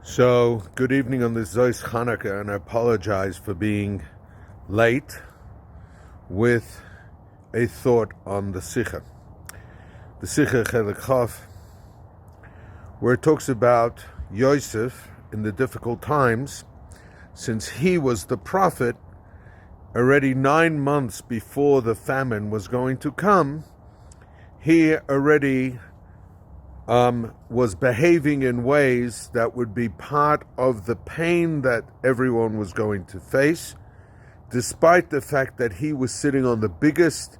So, good evening on this Zois Chanukah, and I apologize for being late with a thought on the Sicha. The Sicha Chelek, where it talks about Yossi in the difficult times, since he was the prophet already 9 months before the famine was going to come. He already was behaving in ways that would be part of the pain that everyone was going to face, despite the fact that he was sitting on the biggest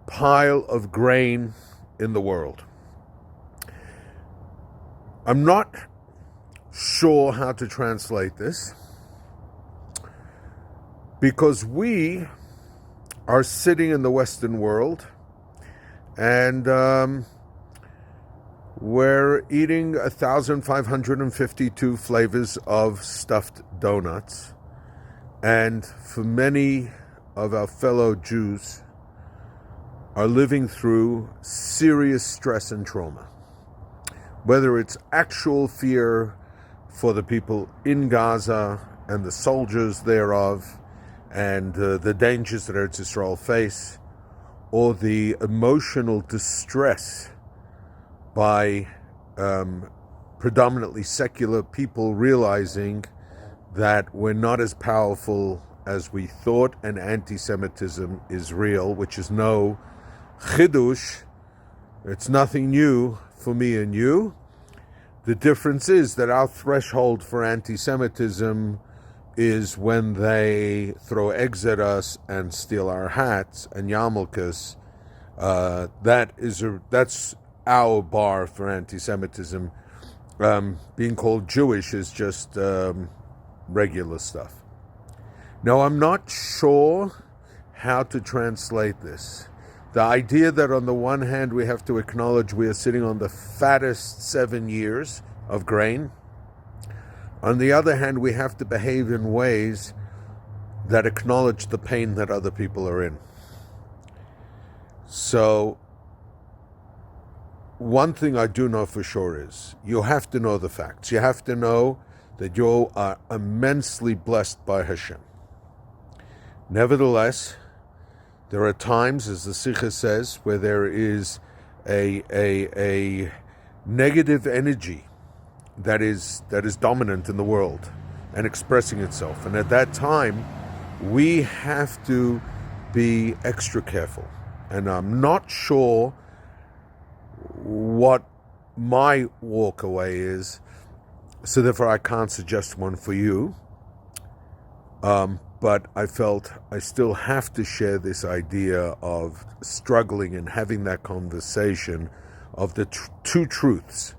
pile of grain in the world. I'm not sure how to translate this, because we are sitting in the Western world and we're eating 1,552 flavors of stuffed donuts. And for many of our fellow Jews are living through serious stress and trauma. Whether it's actual fear for the people in Gaza and the soldiers thereof, and the dangers that Eretz Yisrael face, or the emotional distress by predominantly secular people realizing that we're not as powerful as we thought, and anti-Semitism is real, which is no chidush. It's nothing new for me and you. The difference is that our threshold for anti-Semitism is when they throw eggs at us and steal our hats and yarmulkes. That's our bar for anti-Semitism. Being called Jewish is just regular stuff. Now, I'm not sure how to translate this. The idea that on the one hand we have to acknowledge we are sitting on the fattest 7 years of grain. On the other hand, we have to behave in ways that acknowledge the pain that other people are in. So, one thing I do know for sure is you have to know the facts. You have to know that you are immensely blessed by Hashem. Nevertheless, there are times, as the Sicha says, where there is a negative energy that is dominant in the world and expressing itself. And at that time, we have to be extra careful. And I'm not sure what my walk away is, so therefore I can't suggest one for you. But I felt I still have to share this idea of struggling and having that conversation of the two truths.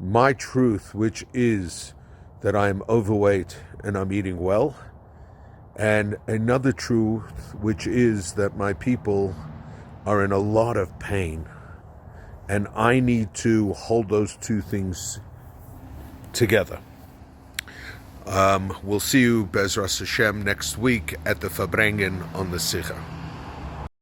My truth, which is that I am overweight and I'm eating well, and another truth, which is that my people are in a lot of pain, and I need to hold those two things together. We'll see you, Bezras Hashem, next week at the Farbrengen on the Sicha.